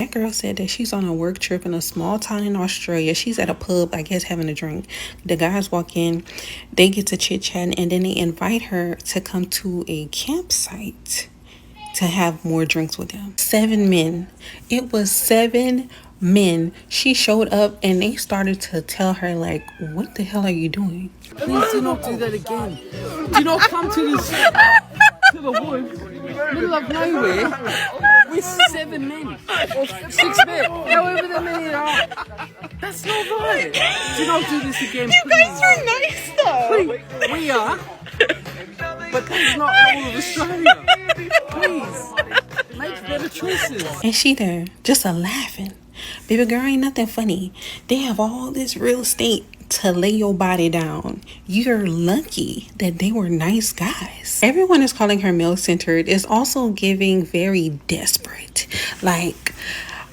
That girl said that she's on a work trip in a small town in Australia. She's at a pub, I guess, having a drink. The guys walk in, they get to chit-chatting, and then they invite her to come to a campsite to have more drinks with them. 7 men. It was 7 men. She showed up and they started to tell her, like, what the hell are you doing? Please do not do that again. Do not come to this to the woods, middle of nowhere, with 7 men or 6 men, however many are. That's not right. Do not do this again. You guys are nice though. We are, but that's not all of Australia. Please make better choices. And she there, just a laughing. Baby girl, ain't nothing funny. They have all this real estate to lay your body down. You're lucky that they were nice guys. Everyone is calling her male-centered. It's also giving very desperate. Like,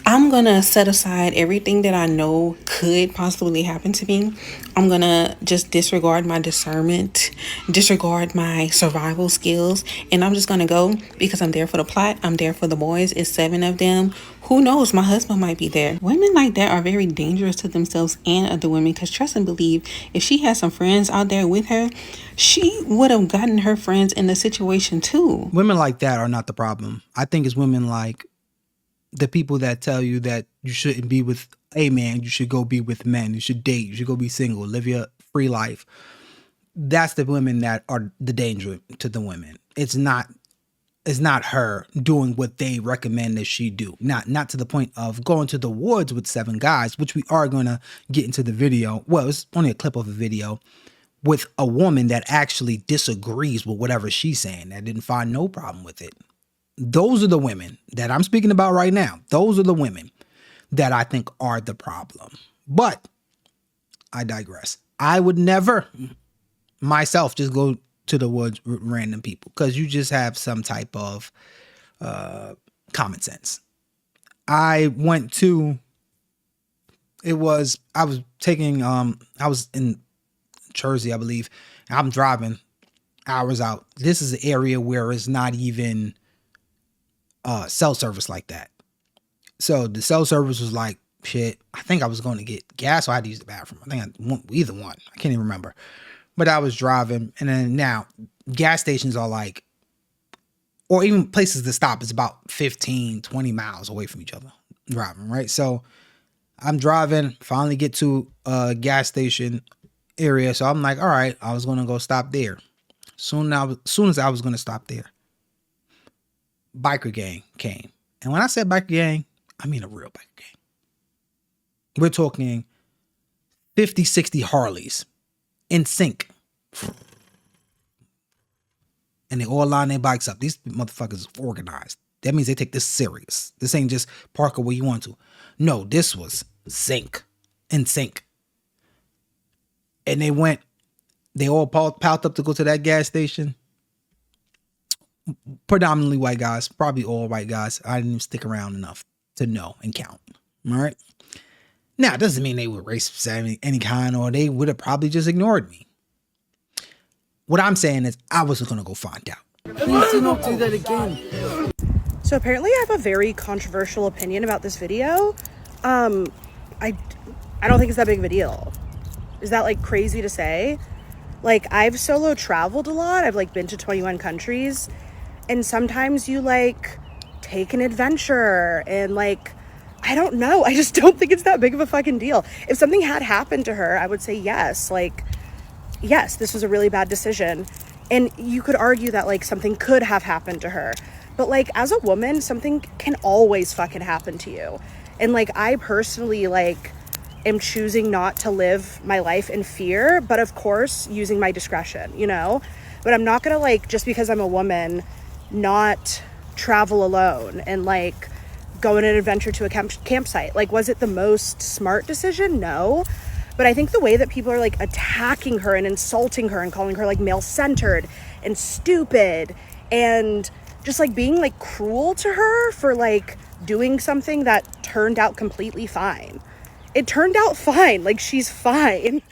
I'm gonna set aside everything that I know could possibly happen to me. I'm gonna just disregard my discernment, disregard my survival skills, and I'm just gonna go because I'm there for the plot. I'm there for the boys. It's 7 of them. Who knows? My husband might be there. Women like that are very dangerous to themselves and other women, because trust and believe, if she had some friends out there with her, she would have gotten her friends in the situation too. Women like that are not the problem. I think it's women like the people that tell you that you shouldn't be with a man, you should go be with men, you should date, you should go be single, live your free life. That's the women that are the danger to the women. It's not her doing what they recommend that she do. Not to the point of going to the woods with 7 guys, which we are going to get into the video. Well, it's only a clip of a video with a woman that actually disagrees with whatever she's saying, that didn't find no problem with it. Those are the women that I'm speaking about right now. Those are the women that I think are the problem. But I digress. I would never myself just go to the woods with random people, because you just have some type of common sense. I went to, I was in Jersey, I believe. I'm driving hours out. This is an area where it's not even cell service like that. So the cell service was like, shit, I think I was going to get gas or I had to use the bathroom. I think either one. I can't even remember. But I was driving, and then now gas stations are like, or even places to stop, is about 15, 20 miles away from each other driving, right? So I'm driving, finally get to a gas station area. So I'm like, all right, I was going to go stop there. Soon as I was going to stop there, biker gang came. And when I said biker gang, I mean a real biker gang. We're talking 50, 60 Harleys in sync. And they all line their bikes up. These motherfuckers organized. That means they take this serious. This ain't just park it where you want to. No, this was in sync. And they all piled up to go to that gas station. Predominantly white guys, probably all white guys. I didn't even stick around enough to know and count. All right. Now, it doesn't mean they were racist of any kind, or they would have probably just ignored me. What I'm saying is I was going to go find out. Please do not do that again. So apparently I have a very controversial opinion about this video. I don't think it's that big of a deal. Is that like crazy to say? Like, I've solo traveled a lot. I've like been to 21 countries. And sometimes you like take an adventure and like, I don't know. I just don't think it's that big of a fucking deal. If something had happened to her, I would say yes. Like, yes, this was a really bad decision. And you could argue that like something could have happened to her. But like, as a woman, something can always fucking happen to you. And like, I personally like am choosing not to live my life in fear, but of course using my discretion, you know? But I'm not gonna like, just because I'm a woman, not travel alone and like go on an adventure to a campsite. Like, was it the most smart decision? No. But I think the way that people are like attacking her and insulting her and calling her like male-centered and stupid and just like being like cruel to her for like doing something that turned out completely fine. It turned out fine. Like, she's fine.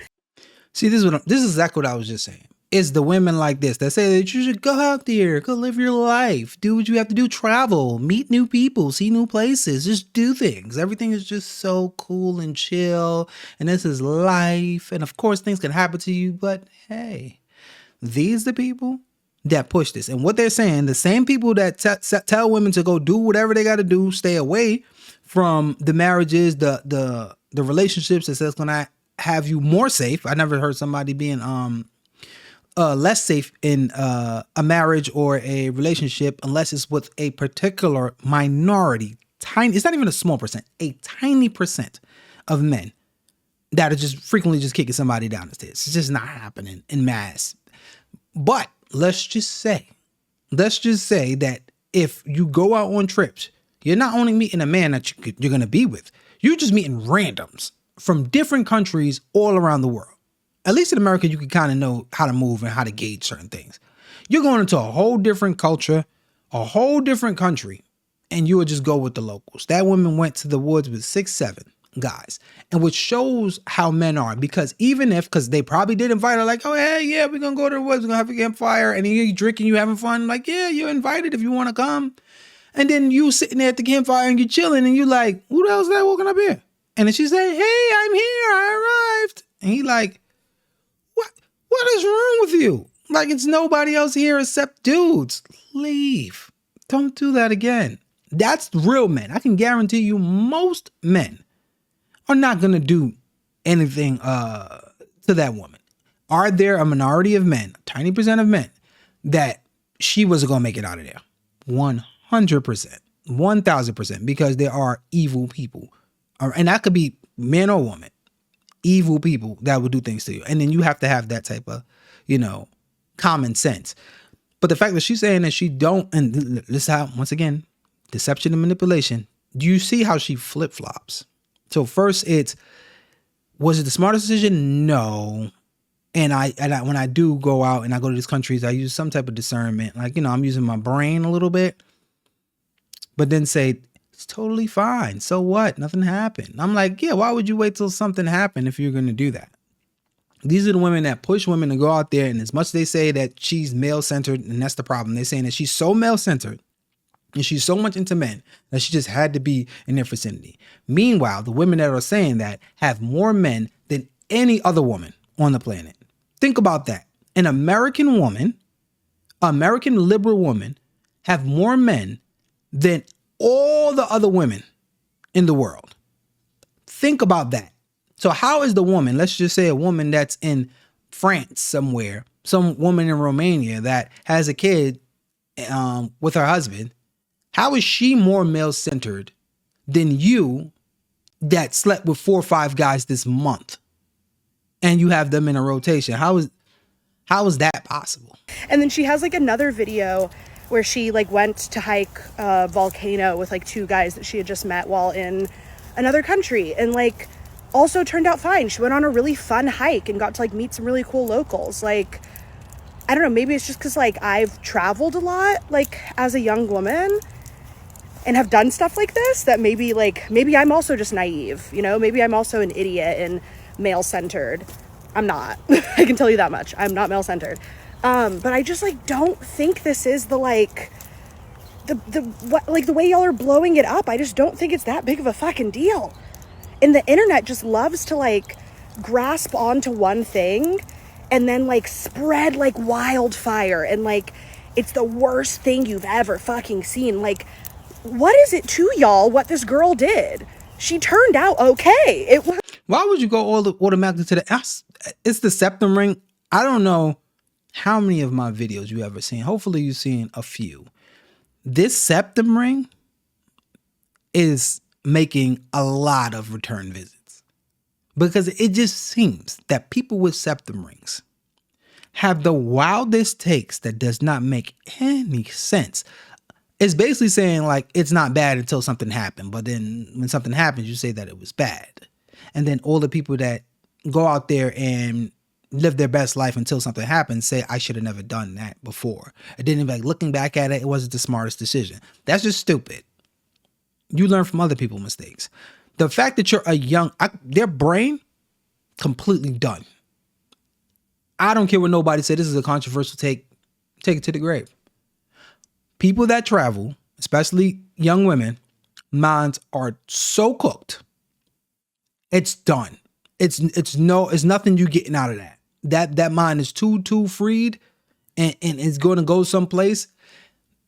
See, this is exactly what I was just saying. It's the women like this that say that you should go out there, go live your life, do what you have to do, travel, meet new people, see new places, just do things. Everything is just so cool and chill, and this is life. And of course, things can happen to you, but hey, these the people that push this. And what they're saying, the same people that tell women to go do whatever they got to do, stay away from the marriages, the relationships that's going to have you more safe. I never heard somebody being less safe in a marriage or a relationship unless it's with a particular minority. Tiny, it's not even a small percent, a tiny percent of men that are just frequently just kicking somebody down the stairs. It's just not happening in mass. But let's just say that if you go out on trips, you're not only meeting a man that you're going to be with, you're just meeting randoms from different countries all around the world. At least in America, you can kind of know how to move and how to gauge certain things. You're going into a whole different culture, a whole different country, and you would just go with the locals. That woman went to the woods with 6, 7 guys, and which shows how men are, because because they probably did invite her, like, oh, hey, yeah, we're going to go to the woods, we're going to have a campfire, and you drinking, you having fun, like, yeah, you're invited if you want to come. And then you sitting there at the campfire and you're chilling, and you like, who the hell is that walking up here? And then she say, hey, I'm here, I arrived. And he like, what is wrong with you? Like, it's nobody else here except dudes. Leave. Don't do that again. That's real men. I can guarantee you most men are not going to do anything to that woman. Are there a minority of men, a tiny percent of men, that she wasn't going to make it out of there? 100%. 1,000%. Because there are evil people. And that could be man or woman. Evil people that will do things to you. And then you have to have that type of, common sense. But the fact that she's saying that she don't, and this how, once again, deception and manipulation, do you see how she flip-flops? So first was it the smartest decision? No. And I when I do go out and I go to these countries, I use some type of discernment. Like, I'm using my brain a little bit, but then say, it's totally fine. So what? Nothing happened. I'm like, yeah, why would you wait till something happened if you're going to do that? These are the women that push women to go out there. And as much as they say that she's male-centered, and that's the problem, they're saying that she's so male-centered and she's so much into men that she just had to be in their vicinity. Meanwhile, the women that are saying that have more men than any other woman on the planet. Think about that. An American woman, American liberal woman, have more men than all the other women in the world. Think about that. So how is the woman, let's just say a woman that's in France somewhere, some woman in Romania that has a kid with her husband, how is she more male-centered than you that slept with 4 or 5 guys this month and you have them in a rotation? How is that possible? And then she has like another video where she like went to hike a volcano with like 2 guys that she had just met while in another country, and like also turned out fine. She went on a really fun hike and got to like meet some really cool locals. Like, I don't know, maybe it's just because like I've traveled a lot like as a young woman and have done stuff like this that maybe I'm also just naive, maybe I'm also an idiot and male-centered. I'm not. I can tell you that much. I'm not male-centered. But I just like don't think this is the like the way y'all are blowing it up. I just don't think it's that big of a fucking deal. And the internet just loves to like grasp onto one thing and then like spread like wildfire, and like it's the worst thing you've ever fucking seen. Like, what is it to y'all what this girl did? She turned out okay. It was. Why would you go automatically to it's the septum ring? I don't know how many of my videos you ever seen. Hopefully you've seen a few. This septum ring is making a lot of return visits, because it just seems that people with septum rings have the wildest takes that does not make any sense. It's basically saying like it's not bad until something happened, but then when something happens, you say that it was bad. And then all the people that go out there and live their best life until something happens say, I should have never done that before. It didn't, like, looking back at it, it wasn't the smartest decision. That's just stupid. You learn from other people's mistakes. The fact that you're their brain completely done. I don't care what nobody said. This is a controversial take. Take it to the grave. People that travel, especially young women, minds are so cooked. It's done. It's nothing you getting out of that. That mind is too freed and it's going to go someplace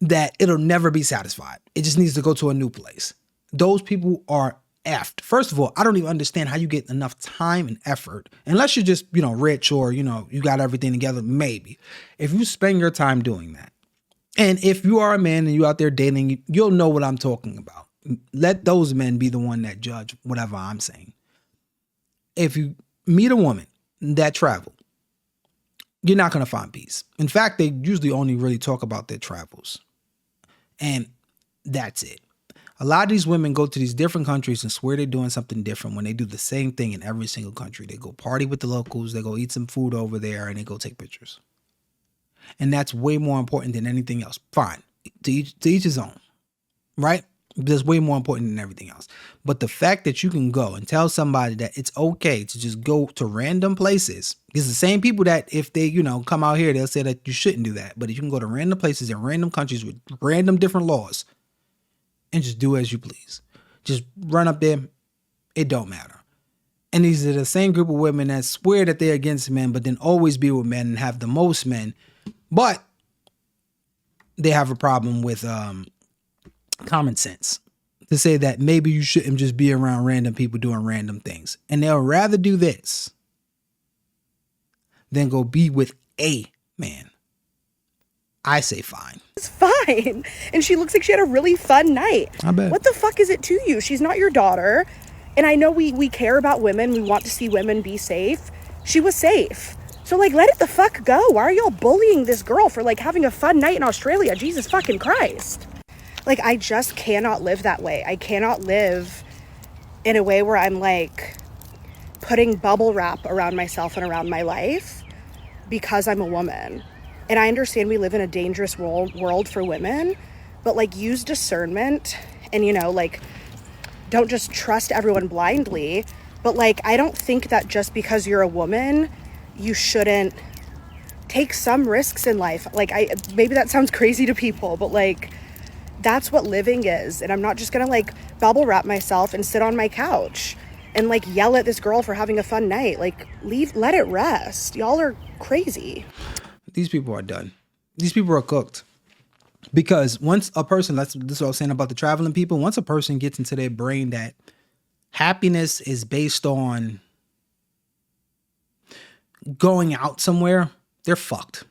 that it'll never be satisfied. It just needs to go to a new place. Those people are effed. First of all, I don't even understand how you get enough time and effort, unless you're just, rich or, you got everything together, maybe. If you spend your time doing that, and if you are a man and you out there dating, you'll know what I'm talking about. Let those men be the one that judge whatever I'm saying. If you meet a woman that travel, you're not going to find peace. In fact, they usually only really talk about their travels. And that's it. A lot of these women go to these different countries and swear they're doing something different when they do the same thing in every single country. They go party with the locals, they go eat some food over there, and they go take pictures. And that's way more important than anything else. Fine. To each his own. Right? That's way more important than everything else. But the fact that you can go and tell somebody that it's okay to just go to random places, it's the same people that if they, come out here, they'll say that you shouldn't do that. But if you can go to random places in random countries with random different laws and just do as you please, just run up there, it don't matter. And these are the same group of women that swear that they're against men, but then always be with men and have the most men. But they have a problem with common sense to say that maybe you shouldn't just be around random people doing random things. And they'll rather do this than go be with a man. I say fine. It's fine. And she looks like she had a really fun night. I bet. What the fuck is it to you? She's not your daughter. And I know we care about women. We want to see women be safe. She was safe. So let it the fuck go. Why are y'all bullying this girl for having a fun night in Australia? Jesus fucking Christ. I just cannot live that way. I cannot live in a way where I'm putting bubble wrap around myself and around my life because I'm a woman. And I understand we live in a dangerous world for women, but use discernment and, don't just trust everyone blindly. But I don't think that just because you're a woman, you shouldn't take some risks in life. Maybe that sounds crazy to people, but that's what living is. And I'm not just gonna bubble wrap myself and sit on my couch and yell at this girl for having a fun night. Let it rest. Y'all are crazy. These people are done. These people are cooked. Because once a person, this is what I was saying about the traveling people, once a person gets into their brain that happiness is based on going out somewhere, they're fucked.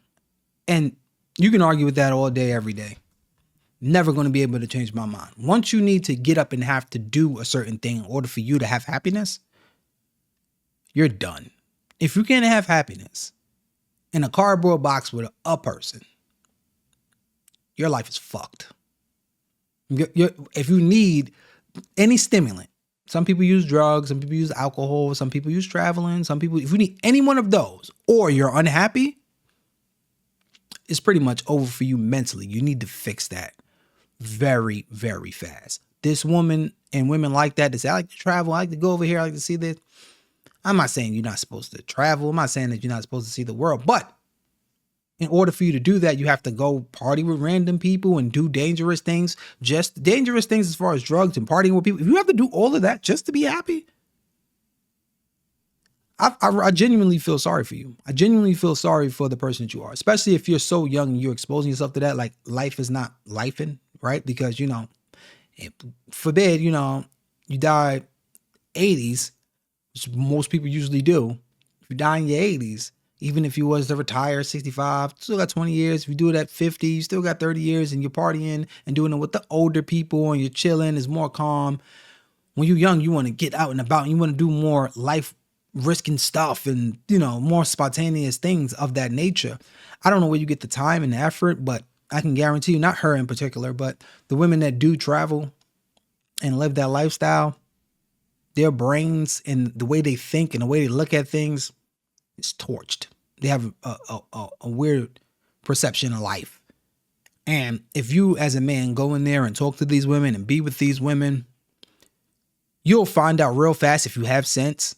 And you can argue with that all day, every day. Never going to be able to change my mind. Once you need to get up and have to do a certain thing in order for you to have happiness, you're done. If you can't have happiness in a cardboard box with a person, your life is fucked. If you need any stimulant, some people use drugs, some people use alcohol, some people use traveling, if you need any one of those, or you're unhappy, it's pretty much over for you mentally. You need to fix that very, very fast. This woman and women like that say, I like to travel, I like to go over here, I like to see this. I'm not saying you're not supposed to travel. I'm not saying that you're not supposed to see the world, but in order for you to do that, you have to go party with random people and do dangerous things, just dangerous things as far as drugs and partying with people. If you have to do all of that just to be happy, I genuinely feel sorry for you. I genuinely feel sorry for the person that you are, especially if you're so young and you're exposing yourself to that. Life is not lifing, right? Because, forbid, you die 80s, which most people usually do. If you die in your 80s, even if you was to retire 65, still got 20 years. If you do it at 50, you still got 30 years and you're partying and doing it with the older people and you're chilling, it's more calm. When you're young, you want to get out and about and you want to do more life risking stuff and, more spontaneous things of that nature. I don't know where you get the time and the effort, but I can guarantee you, not her in particular, but the women that do travel and live that lifestyle, their brains and the way they think and the way they look at things, it's torched. They have a weird perception of life. And if you as a man go in there and talk to these women and be with these women, you'll find out real fast, if you have sense,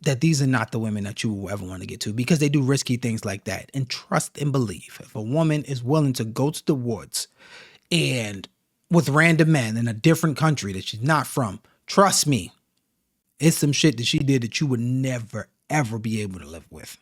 that these are not the women that you will ever want to get to, because they do risky things like that. And trust and believe, if a woman is willing to go to the woods and with random men in a different country that she's not from, trust me, it's some shit that she did that you would never, ever be able to live with.